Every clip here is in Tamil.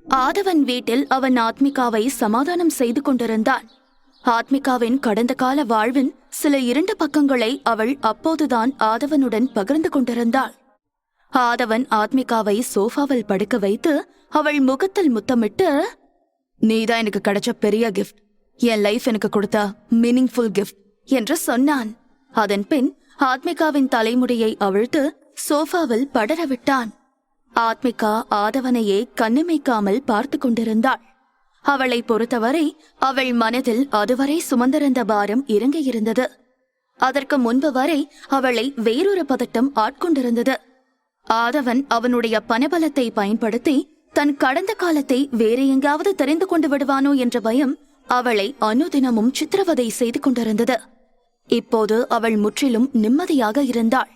ஆதவன் வீட்டில் அவன் ஆத்மிகாவை சமாதானம் செய்து கொண்டிருந்தான். ஆத்மிகாவின் கடந்த கால வாழ்வின் சில 2 பக்கங்களை அவள் அப்போதுதான் ஆதவனுடன் பகிர்ந்து கொண்டிருந்தாள். ஆதவன் ஆத்மிகாவை சோஃபாவில் படுக்க வைத்து அவள் முகத்தில் முத்தமிட்டு, நீதான் எனக்கு கிடைச்ச பெரிய கிஃப்ட், என் லைஃப் எனக்கு கொடுத்த மீனிங்ஃபுல் கிஃப்ட் என்று சொன்னான். அதன் பின் ஆத்மிகாவின் தலைமுடியை அவிழ்த்து சோஃபாவில் படர விட்டான். ஆத்மிகா ஆதவனையே கண்ணிமைக்காமல் பார்த்து கொண்டிருந்தாள். அவளை பொறுத்தவரை அவள் மனதில் அதுவரை சுமந்திருந்த பாரம் இறங்கியிருந்தது. அதற்கு முன்பு வரை அவளை வேறொரு பதட்டம் ஆட்கொண்டிருந்தது. ஆதவன் அவனுடைய பணபலத்தை பயன்படுத்தி தன் கடந்த காலத்தை வேறு எங்காவது தெரிந்து கொண்டு விடுவானோ என்ற பயம் அவளை அனுதினமும் சித்திரவதை செய்து கொண்டிருந்தது. இப்போது அவள் முற்றிலும் நிம்மதியாக இருந்தாள்.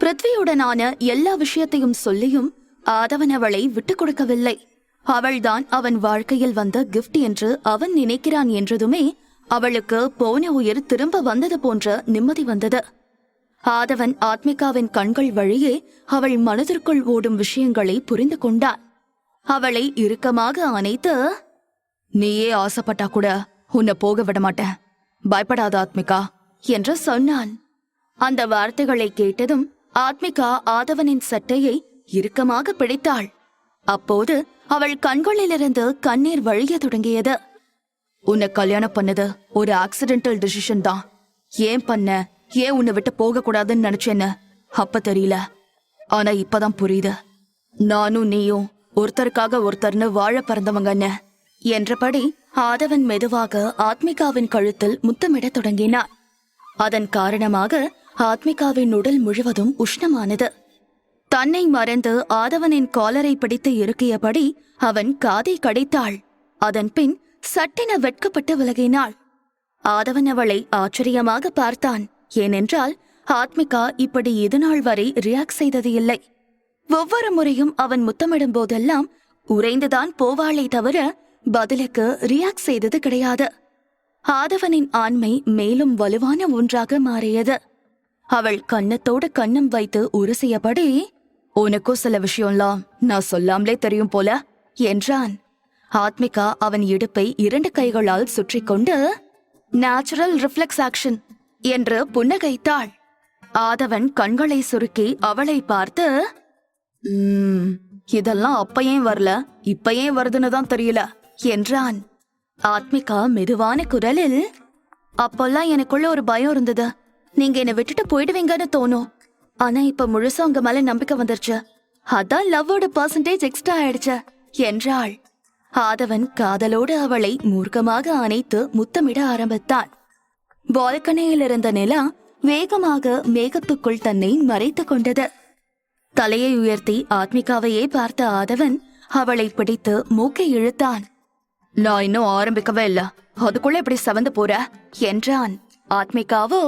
பிருத்வியுடனான எல்லா விஷயத்தையும் சொல்லியும் ஆதவன் அவளை விட்டுக் கொடுக்கவில்லை. அவள்தான் அவன் வாழ்க்கையில் வந்த கிஃப்ட் என்று அவன் நினைக்கிறான் என்றதுமே அவளுக்கு போன உயிர் திரும்ப வந்தது போன்ற நிம்மதி வந்தது. ஆதவன் ஆத்மிகாவின் கண்கள் வழியே அவள் மனதிற்குள் ஓடும் விஷயங்களை புரிந்து கொண்டான். அவளை இறுக்கமாக அணைத்து, நீயே ஆசைப்பட்டா கூட உன்னை போக விட மாட்டேன், பயப்படாத ஆத்மிகா என்று சொன்னான். அந்த வார்த்தைகளை கேட்டதும் ஆத்மிகா ஆதவனின் சட்டையை இறுக்கமாக பிடித்தாள். அப்போது அவள் கண்களிலிருந்து கண்ணீர் வழிய தொடங்கியது. உன்னை கல்யாணம் பண்ணது ஒரு ஆக்சிடென்டல் டிசிஷன் தான். ஏன் பண்ண, ஏன் உன்னை விட்டு போக கூடாதுன்னு நினைச்சேன்னு அப்ப தெரியல. ஆனா இப்பதான் புரியுது. நானும் நீயும் ஒருத்தருக்காக ஒருத்தர்னு வாழ பிறந்தவங்கன்னு என்றபடி ஆதவன் மெதுவாக ஆத்மிகாவின் கழுத்தில் முத்தமிட தொடங்கினான். அதன் காரணமாக ஆத்மிகாவின் உடல் முழுவதும் உஷ்ணமானது. தன்னை மறந்து ஆதவனின் காலரை பிடித்து இறுக்கியபடி அவன் காதை கடித்தாள். அதன் பின் சட்டென வெட்கப்பட்டு விலகினாள். ஆதவன் அவளை ஆச்சரியமாக பார்த்தான். ஏனென்றால் ஆத்மிகா இப்படி இதுநாள் வரை ரியாக்ட் செய்தது இல்லை. ஒவ்வொரு முறையும் அவன் முத்தமிடும் போதெல்லாம் உறைந்துதான் போவாளே தவிர பதிலுக்கு ரியாக்ட் செய்தது கிடையாது. ஆதவனின் ஆண்மை மேலும் வலுவான ஒன்றாக மாறியது. அவள் கன்னத்தோடு கன்னம் வைத்து உரசியபடி, உனக்கும் சில விஷயம்லாம் நான் சொல்லாமலே தெரியும் போல என்றான். ஆத்மிகா அவன் இடுப்பை 2 கைகளால் சுற்றி கொண்டு, நேச்சுரல் ரிஃப்ளெக்ஸ் ஆக்ஷன் என்று புன்னகைத்தாள். ஆதவன் கண்களை சுருக்கி அவளை பார்த்து, இதெல்லாம் அப்ப ஏன் வரல, இப்ப ஏன் வருதுன்னு தான் தெரியல என்றான். ஆத்மிகா மெதுவான குரலில், அப்பெல்லாம் எனக்குள்ள ஒரு பயம் இருந்தது, நீங்க என்னை விட்டுட்டு போயிடுவீங்கன்னு தோணும். ஆனா இப்ப முழுசா உங்க மேல நம்பிக்கை வந்துருச்சு, அதான் லவ்வோட பர்சன்டேஜ் எக்ஸ்ட்ரா ஆயிடுச்சு என்றாள். ஆதவன் காதலோடு அவளை மூர்க்கமாக அணைத்து முத்தமிட ஆரம்பித்தான். பால்கனியில் இருந்த நிலா வேகமாக மேகத்துக்குள் தன்னை மறைத்து கொண்டது. தலையை உயர்த்தி ஆத்மிகாவையே பார்த்த ஆதவன் அவளை பிடித்து மூக்கை இழுத்தான். நான் இன்னும் ஆரம்பிக்கவே இல்ல, அதுக்குள்ள எப்படி செவந்து போற என்றான். ஆத்மிகாவோ,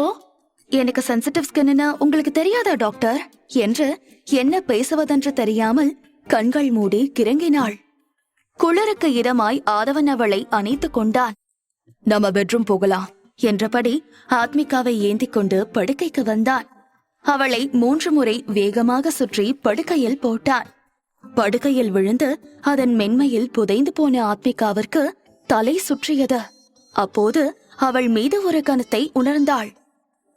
எனக்கு சென்சிட்டிவ் ஸ்கின்னு உங்களுக்கு தெரியாதா டாக்டர் என்று என்ன பேசுவதென்று தெரியாமல் கண்கள் மூடி கிறங்கினாள். குளிருக்கு இதமாய் ஆதவன் அவளை அணைத்துக் கொண்டான். நம்ம பெட்ரூம் போகலாம் என்றபடி ஆத்மிகாவை ஏந்திக் கொண்டு படுக்கைக்கு வந்தான். அவளை 3 முறை வேகமாக சுற்றி படுக்கையில் போட்டான். படுக்கையில் விழுந்து அதன் மென்மையில் புதைந்து போன ஆத்மிகாவிற்கு தலை சுற்றியது. அப்போது அவள் மீது ஒரு கணத்தை உணர்ந்தாள்.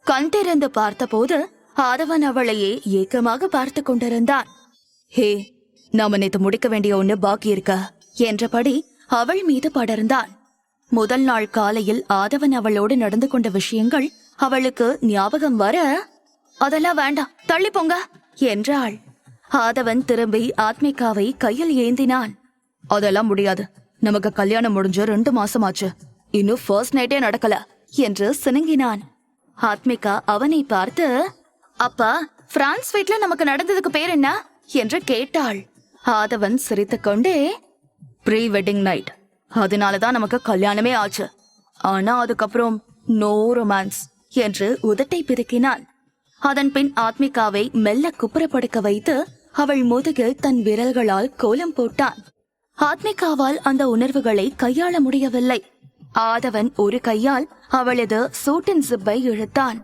கண் திறந்து பார்த்தபோது ஆதவன் அவளையே ஏக்கமாக பார்த்து கொண்டிருந்தான். ஹே, நாம நேத்து முடிக்க வேண்டிய ஒண்ணு பாக்கி இருக்க என்றபடி அவள் மீது படர்ந்தான். முதல் நாள் காலையில் ஆதவன் அவளோடு நடந்து கொண்ட விஷயங்கள் அவளுக்கு ஞாபகம் வர, அதெல்லாம் வேண்டாம், தள்ளி போங்க என்றாள். ஆதவன் திரும்பி ஆத்மிகாவை கையில் ஏந்தினான். அதெல்லாம் முடியாது, நமக்கு கல்யாணம் முடிஞ்சு 2 மாசமாச்சு, இன்னும் ஃபர்ஸ்ட் நைட்டே நடக்கல என்று சினுங்கினான். ஆத்மிகா அவனை பார்த்து, அப்பா பிரான்ஸ் வீட்ல நமக்கு நடந்ததுக்கு பேர் என்ன என்று கேட்டாள். ஆதவன் சிரித்துக்கொண்டே, ப்ரீ வெட்டிங் நைட், அதனாலதான் நமக்கு கல்யாணமே ஆச்சு, ஆனா அதுக்கப்புறம் நோ ரொமான்ஸ் என்று உதட்டை பிதுக்கினான். அதன் பின் ஆத்மிகாவை மெல்ல குப்புற படுக்க வைத்து அவள் முதுகில் தன் விரல்களால் கோலம் போட்டான். ஆத்மிகாவால் அந்த உணர்வுகளை கையாள முடியவில்லை. ஆதவன் ஒரு கையால் அவளது சூட்டின் ஜிப்பை இழுத்தான்.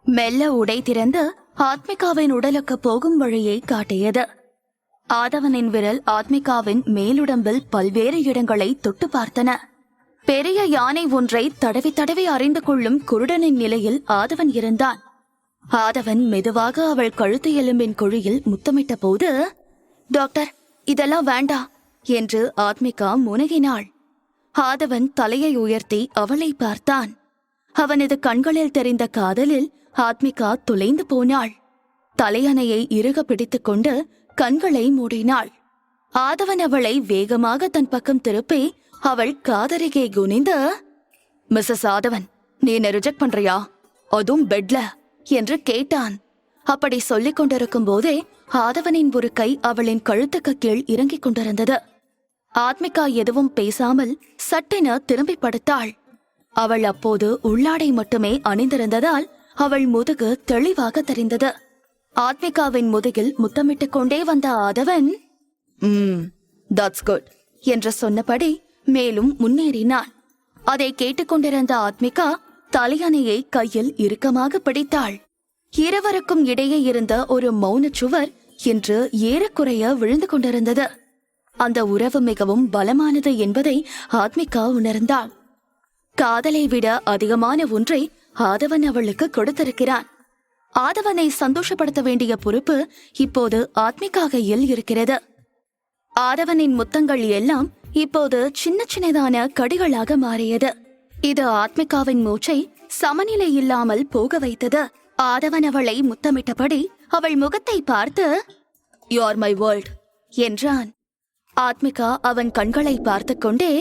மெல்ல உடை திறந்து ஆத்மிகாவின் உடலுக்கு போகும் வழியை காட்டியது. ஆதவனின் விரல் ஆத்மிகாவின் மேலுடம்பில் பல்வேறு இடங்களை தொட்டு பார்த்தன. பெரிய யானை ஒன்றை தடவி தடவி அறிந்து கொள்ளும் குருடனின் நிலையில் ஆதவன் இருந்தான். ஆதவன் மெதுவாக அவள் கழுத்து எலும்பின் குழியில் முத்தமிட்ட போது, டாக்டர், இதெல்லாம் வேண்டா என்று ஆத்மிகா முனகினாள். ஆதவன் தலையை உயர்த்தி அவளை பார்த்தான். அவனது கண்களில் தெரிந்த காதலில் ஆத்மிகா துளைந்து போனாள். தலையணையை இறுக பிடித்துக் கொண்டு கண்களை மூடினாள். ஆதவன் அவளை வேகமாக தன் பக்கம் திருப்பி அவள் காதருகே குனிந்து, மிஸ்ஸஸ் ஆதவன், நீ என்ன ரிஜெக்ட் பண்றியா, அதுவும் பெட்ல என்று கேட்டான். அப்படி சொல்லிக் கொண்டிருக்கும் போதே ஆதவனின் ஒரு கை அவளின் கழுத்துக்கு கீழ் இறங்கிக் கொண்டிருந்தது. ஆத்மிகா எதுவும் பேசாமல் சட்டென திரும்பி படுத்தாள். அவள் அப்போது உள்ளாடை மட்டுமே அணிந்திருந்ததால் அவள் முதுகு தெளிவாக தெரிந்தது. ஆத்மிகாவின் முதுகில் முத்தமிட்டுக் கொண்டே வந்த ஆதவன், தட்ஸ் குட் என்று சொன்னபடி மேலும் முன்னேறினான். அதை கேட்டுக்கொண்டிருந்த ஆத்மிகா தலையணையை கையில் இறுக்கமாக பிடித்தாள். இருவருக்கும் இடையே இருந்த ஒரு மௌன சுவர் இன்று ஏறக்குறைய விழுந்து கொண்டிருந்தது. அந்த உறவு மிகவும் பலமானது என்பதை ஆத்மிகா உணர்ந்தாள். காதலை விட அதிகமான ஒன்றை ஆதவன் அவளுக்கு கொடுத்திருக்கிறான். ஆதவனை சந்தோஷப்படுத்த வேண்டிய பொறுப்பு இப்போது ஆத்மிகா கையில் இருக்கிறது. ஆதவனின் முத்தங்கள் எல்லாம் இப்போது சின்ன சின்னதான கடிகளாக மாறியது. இது ஆத்மிகாவின் மூச்சை சமநிலை இல்லாமல் போக வைத்தது. ஆதவன் அவளை முத்தமிட்டபடி அவள் முகத்தை பார்த்து, யூ ஆர் மை வேர்ல்ட் என்றான். ஆத்மிகா அவன் கண்களை பார்த்து கொண்டே,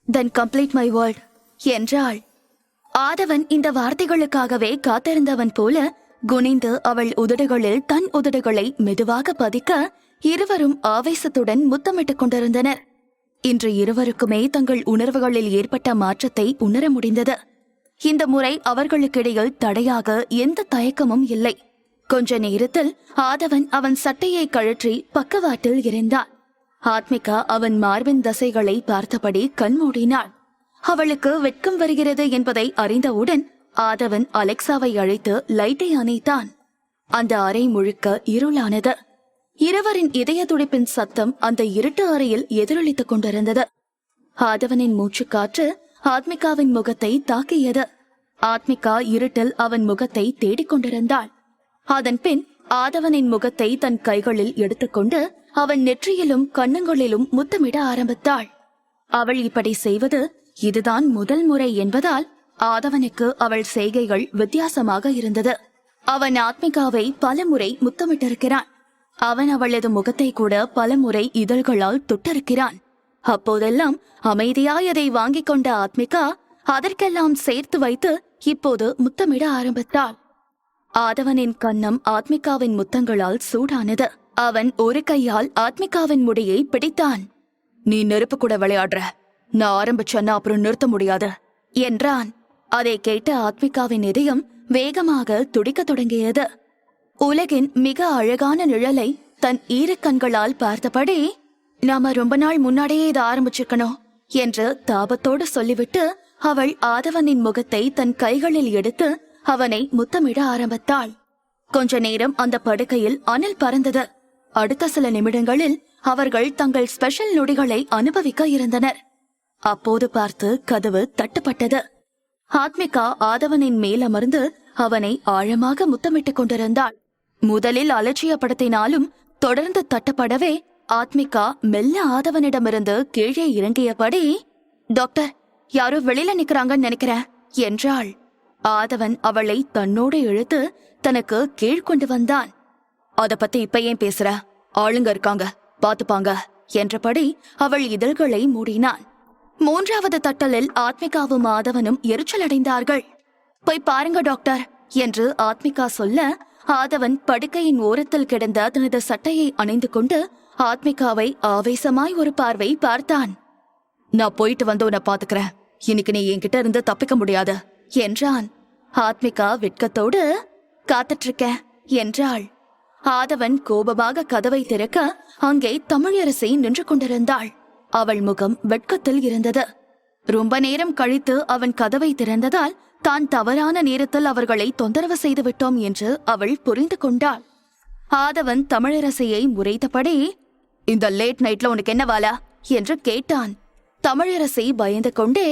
தென் கம்ப்ளீட் மை வேர்ல்ட் என்றாள். ஆதவன் இந்த வார்த்தைகளுக்காகவே காத்திருந்தவன் போல குனிந்து அவள் உதடுகளில் தன் உதடுகளை மெதுவாக பதிக்க இருவரும் ஆவேசத்துடன் முத்தமிட்டுக் கொண்டிருந்தனர். இன்று இருவருக்குமே தங்கள் உணர்வுகளில் ஏற்பட்ட மாற்றத்தை உணர முடிந்தது. இந்த முறை அவர்களுக்கிடையில் தடையாக எந்த தயக்கமும் இல்லை. கொஞ்ச நேரத்தில் ஆதவன் அவன் சட்டையை கழற்றி பக்கவாட்டில் இருந்தான். ஆத்மிகா அவன் மார்பின் தசைகளை பார்த்தபடி கண்மூடினாள். அவளுக்கு வெட்கம் வருகிறது என்பதை அறிந்தவுடன் ஆதவன் அலெக்சாவை அழைத்து லைட்டை அணைத்தான். அந்த அறை முழுக்க இருளானது. இருவரின் இதய துடிப்பின் சத்தம் அந்த இருட்டு அறையில் எதிரொலித்துக் கொண்டிருந்தது. ஆதவனின் மூச்சுக்காற்று ஆத்மிகாவின் முகத்தை தாக்கியது. ஆத்மிகா இருட்டில் அவன் முகத்தை தேடிக்கொண்டிருந்தாள். அதன் பின் ஆதவனின் முகத்தை தன் கைகளில் எடுத்துக்கொண்டு அவன் நெற்றியிலும் கன்னங்களிலும் முத்தமிட ஆரம்பித்தாள். அவள் இப்படி செய்வது இதுதான் முதல் முறை என்பதால் ஆதவனுக்கு அவள் செய்கைகள் வித்தியாசமாக இருந்தது. அவன் ஆத்மிகாவை பலமுறை முத்தமிட்டிருக்கிறான். அவன் அவளது முகத்தை கூட பலமுறை இதழ்களால் தொட்டிருக்கிறான். அப்போதெல்லாம் அமைதியாய் அதை வாங்கிக் கொண்ட ஆத்மிகா அதற்கெல்லாம் சேர்த்து வைத்து இப்போது முத்தமிட ஆரம்பித்தாள். ஆதவனின் கன்னம் ஆத்மிகாவின் முத்தங்களால் சூடானது. அவன் ஒரு கையால் ஆத்மிகாவின் முடியை பிடித்தான். நீ நெருப்பு கூட விளையாடுற, நான் ஆரம்பிச்சேன்னா அப்புறம் நிறுத்த முடியாது என்றான். அதை கேட்ட ஆத்மிகாவின் இதயம் வேகமாக துடிக்க தொடங்கியது. உலகின் மிக அழகான நிழலை தன் ஈரக்கண்களால் பார்த்தபடி, நாம ரொம்ப நாள் முன்னாடியே இதை ஆரம்பிச்சிருக்கணும் என்று தாபத்தோடு சொல்லிவிட்டு அவள் ஆதவனின் முகத்தை தன் கைகளில் எடுத்து அவனை முத்தமிட ஆரம்பித்தாள். கொஞ்ச நேரம் அந்த படுக்கையில் அனல் பறந்தது. அடுத்த சில நிமிடங்களில் அவர்கள் தங்கள் ஸ்பெஷல் நொடிகளை அனுபவிக்க இருந்தனர். அப்போது பார்த்து கதவு தட்டுப்பட்டது. ஆத்மிகா ஆதவனின் மேல் அமர்ந்து அவனை ஆழமாக முத்தமிட்டுக் கொண்டிருந்தாள். முதலில் அலட்சியப்படுத்தினாலும் தொடர்ந்து தட்டப்படவே ஆத்மிகா மெல்ல ஆதவனிடமிருந்து கீழே இறங்கியபடி, டாக்டர், யாரோ வெளியில நிக்கிறாங்கன்னு நினைக்கிறேன் என்றாள். ஆதவன் அவளை தன்னோடு இழுத்து தனக்கு கீழ் கொண்டு வந்தான். அத பத்தி இப்ப ஏன் பேசுற, ஆளுங்க இருக்காங்க, பாத்துப்பாங்க என்றபடி அவள் இதழ்களை மூடினான். மூன்றாவது தட்டலில் ஆத்மிகாவும் ஆதவனும் எரிச்சல் அடைந்தார்கள். போய் பாருங்க டாக்டர் என்று ஆத்மிகா சொல்ல, ஆதவன் படுக்கையின் ஓரத்தில் கிடந்த தனது சட்டையை அணிந்து கொண்டு ஆத்மிகாவை ஆவேசமாய் ஒரு பார்வை பார்த்தான். நான் போயிட்டு வந்து உன்னை பாத்துக்கிறேன், இன்னைக்கு நீ என்கிட்ட இருந்து தப்பிக்க முடியாது என்றான். ஆத்மிகா வெட்கத்தோடு காத்துட்டு இருக்க என்றாள். ஆதவன் கோபமாக கதவை திறக்க அங்கே தமிழரசி நின்று கொண்டிருந்தாள். அவள் முகம் வெட்கத்தில் இருந்தது. ரொம்ப நேரம் கழித்து அவன் கதவை திறந்ததால் தான் தவறான நேரத்தில் அவர்களை தொந்தரவு செய்து விட்டோம் என்று அவள் புரிந்து கொண்டாள். ஆதவன் தமிழரசியை முறைத்தபடி, இந்த லேட் நைட்ல உனக்கு என்ன வேலை என்று கேட்டான். தமிழரசி பயந்து கொண்டே,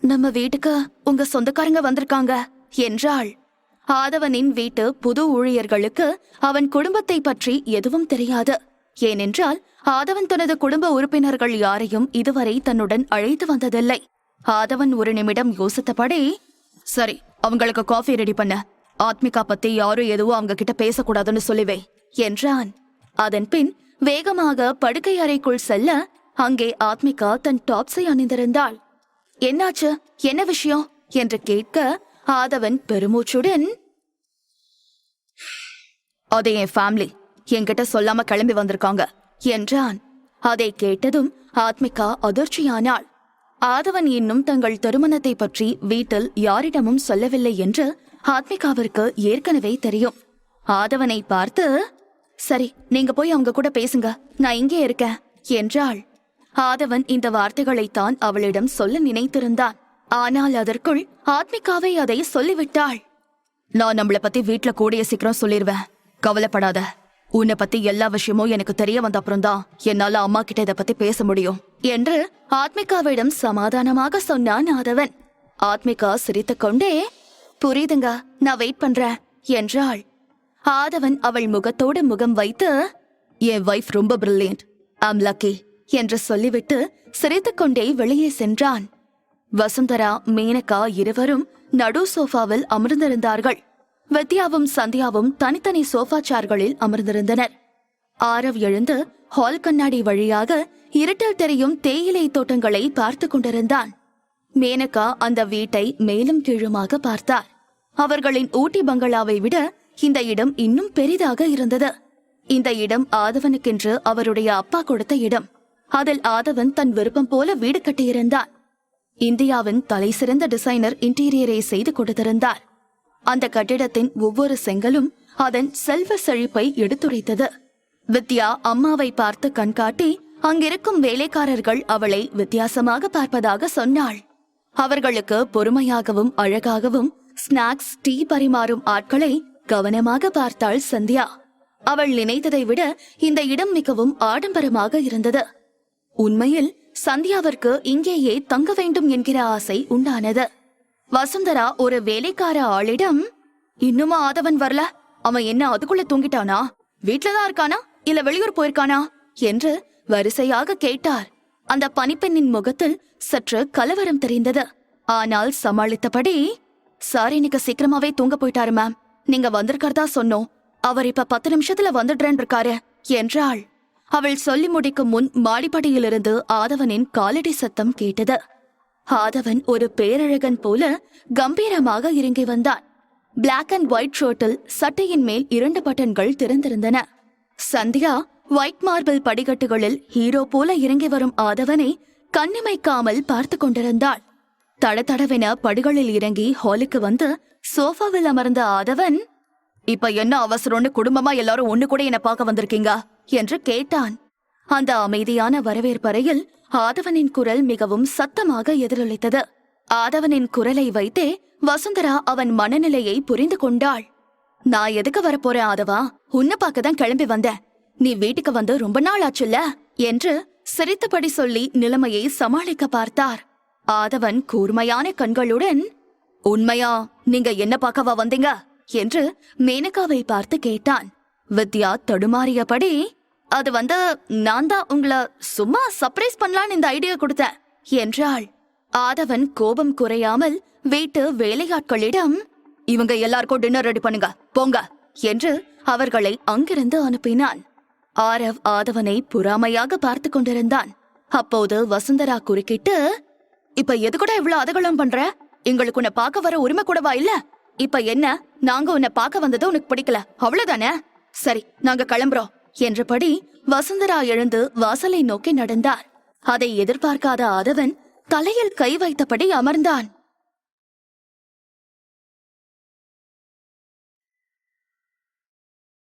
நம்ம வீட்டுக்கு உங்க சொந்தக்காரங்க வந்திருக்காங்க என்றாள். ஆதவனின் வீட்டு புது ஊழியர்களுக்கு அவன் குடும்பத்தை பற்றி எதுவும் தெரியாது. ஏனென்றால் ஆதவன் தனது குடும்ப உறுப்பினர்கள் யாரையும் இதுவரை தன்னுடன் அழைத்து வந்ததில்லை. ஆதவன் ஒரு நிமிடம் யோசித்தபடி, சரி, அவங்களுக்கு காஃபி ரெடி பண்ண. ஆத்மிகா பத்தி யாரும் எதுவும் அவங்க கிட்ட பேசக்கூடாதுன்னு சொல்லிவே என்றான். அதன் பின் வேகமாக படுக்கை அறைக்குள் செல்ல, அங்கே ஆத்மிகா தன் டாப்ஸை அணிந்திருந்தாள். என்னாச்சு, என்ன விஷயம் என்று கேட்க, ஆதவன் பெருமூச்சுடன், அது என் ஃபேமிலி, என்கிட்ட சொல்லாம கிளம்பி வந்திருக்காங்க என்றான். அதை கேட்டதும் ஆத்மிகா அதிர்ச்சியானாள். ஆதவன் இன்னும் தங்கள் திருமணத்தை பற்றி வீட்டில் யாரிடமும் சொல்லவில்லை என்று ஆத்மிகாவிற்கு ஏற்கனவே தெரியும். ஆதவனை பார்த்து, சரி, நீங்க போய் அவங்க கூட பேசுங்க, நான் இங்கே இருக்கேன் என்றாள். ஆதவன் இந்த வார்த்தைகளைத்தான் அவளிடம் சொல்ல நினைத்திருந்தான். ஆனால் அதற்குள் ஆத்மிகாவை அதை சொல்லிவிட்டாள். நான் நம்மளை பத்தி வீட்டுல கூடிய சீக்கிரம் சொல்லிருவேன், கவலைப்படாத. உன்னை பத்தி எல்லா விஷயமும் எனக்கு தெரிய வந்த அப்புறம்தான் என்னால அம்மா கிட்ட இதை பத்தி பேச முடியும் என்று ஆத்மிகாவிடம் சமாதானமாக சொன்னான் ஆதவன். ஆத்மிகா சிரித்துக் கொண்டே, புரியுதுங்க, நான் வெயிட் பண்றேன் என்றாள். ஆதவன் அவள் முகத்தோடு முகம் வைத்து, என் வைஃப் ரொம்ப பிரில்லியன்ட், ஐம் லக்கி என்று சொல்லிவிட்டு சிரித்துக் கொண்டே வெளியே சென்றான். வசுந்தரா, மேனகா இருவரும் நடு சோஃபாவில் அமர்ந்திருந்தார்கள். வித்யாவும் சந்தியாவும் தனித்தனி சோஃபா சேர்களில் அமர்ந்திருந்தனர். ஆரவ் எழுந்து ஹால் கண்ணாடி வழியாக இருட்டில் தெரியும் தேயிலை தோட்டங்களை பார்த்து கொண்டிருந்தான். மேனகா அந்த வீட்டை மேலும் கீழுமாக பார்த்தார். அவர்களின் ஊட்டி பங்களாவை விட இந்த இடம் இன்னும் பெரிதாக இருந்தது. இந்த இடம் ஆதவனுக்கென்று அவருடைய அப்பா கொடுத்த இடம். அதில் ஆதவன் தன் விருப்பம் போல வீடு கட்டியிருந்தான். இந்தியாவின் தலை சிறந்த டிசைனர் இன்டீரியரை செய்து கொடுத்திருந்தார். அந்த கட்டிடத்தின் ஒவ்வொரு செங்கலும் அதன் செல்வ செழிப்பை எடுத்துரைத்தது. வித்யா அம்மாவை பார்த்து கண்காட்டி அங்கிருக்கும் வேலைக்காரர்கள் அவளை வித்தியாசமாக பார்ப்பதாக சொன்னாள். அவர்களுக்கு பொறுமையாகவும் அழகாகவும் ஸ்நாக்ஸ், டீ பரிமாறும் ஆட்களை கவனமாக பார்த்தாள் சந்தியா. அவள் நினைத்ததை விட இந்த இடம் மிகவும் ஆடம்பரமாக இருந்தது. உண்மையில் சந்தியாவிற்கு இங்கேயே தங்க வேண்டும் என்கிற ஆசை உண்டானது. வசுந்தரா ஒரு வேலைக்கார ஆளிடம், இன்னுமா ஆதவன் வரல? அவன் என்ன அதுக்குள்ள தூங்கிட்டானா? வீட்டுலதான் இருக்கானா இல்ல வெளியூர் போயிருக்கானா என்று வரிசையாக கேட்டார். அந்த பணிப்பெண்ணின் முகத்தில் சற்று கலவரம் தெரிந்தது. ஆனால் சமாளித்தபடி, சார், இன்னைக்கு சீக்கிரமாவே தூங்க போயிட்டாரு மேம். நீங்க வந்திருக்கிறதா சொன்னோம். அவர் இப்ப 10 நிமிஷத்துல வந்துடுறேன் இருக்காரு என்றாள். அவள் சொல்லி முடிக்கும் முன் மாடிப்படியிலிருந்து ஆதவனின் காலடி சத்தம் கேட்டது. ஆதவன் ஒரு பேரழகன் போல கம்பீரமாக இறங்கி வந்தான். பிளாக் அண்ட் ஒயிட் ஷர்ட்டில் சட்டையின் மேல் 2 பட்டன்கள் திறந்திருந்தன. சந்தியா ஒயிட் மார்பிள் படிக்கட்டுகளில் ஹீரோ போல இறங்கி வரும் ஆதவனை கண்ணிமைக்காமல் பார்த்து கொண்டிருந்தாள். தடதடவென படிகளில் இறங்கி ஹாலுக்கு வந்து சோஃபாவில் அமர்ந்த ஆதவன், இப்ப என்ன அவசரம்னு குடும்பமா எல்லாரும் ஒண்ணு கூட என்ன பார்க்க வந்திருக்கீங்க என்று கேட்டான். அந்த அமைதியான வரவேற்பறையில் ஆதவனின் குரல் மிகவும் சத்தமாக எதிரொலித்தது. ஆதவனின் குரலை வைத்தே வசுந்தரா அவன் மனநிலையை புரிந்து கொண்டாள். நான் எதுக்கு வரப்போறேன் ஆதவா? உன்னை பார்க்கதான் கிளம்பி வந்தேன். நீ வீட்டுக்கு வந்து ரொம்ப நாள் ஆச்சுல்ல என்று சிரித்தபடி சொல்லி நிலைமையை சமாளிக்க பார்த்தார். ஆதவன் கூர்மையான கண்களுடன், உண்மையா நீங்க என்ன பார்க்கவா வந்தீங்க என்று மேனகாவை பார்த்து கேட்டான். வித்யா தடுமாறியபடி, அது நான் தான் உங்களை சும்மா சர்ப்ரைஸ் பண்ணலான்னு இந்த ஐடியா கொடுத்தேன் என்றாள். ஆதவன் கோபம் குறையாமல் வீட்டு வேலையாட்களிடம், இவங்க எல்லாருக்கும் டின்னர் ரெடி பண்ணுங்க போங்க என்று அவர்களை அங்கிருந்து அனுப்பினான். ஆரவ் ஆதவனை பொறாமையாக பார்த்து கொண்டிருந்தான். அப்போது வசுந்தரா குறுக்கிட்டு, இப்ப எது கூட இவ்வளவு அதகலம் பண்ற? எங்களுக்கு உன்னை பார்க்க வர உரிமை கூடவா இல்ல? இப்ப என்ன, நாங்க உன்னை பார்க்க வந்தது உனக்கு பிடிக்கல அவ்வளவுதானே? சரி, நாங்க கிளம்புறோம் என்றபடி வசுந்தரா எழுந்து வாசலை நோக்கி நடந்தார். அதை எதிர்பார்க்காத ஆதவன் தலையில் கை வைத்தபடி அமர்ந்தான்.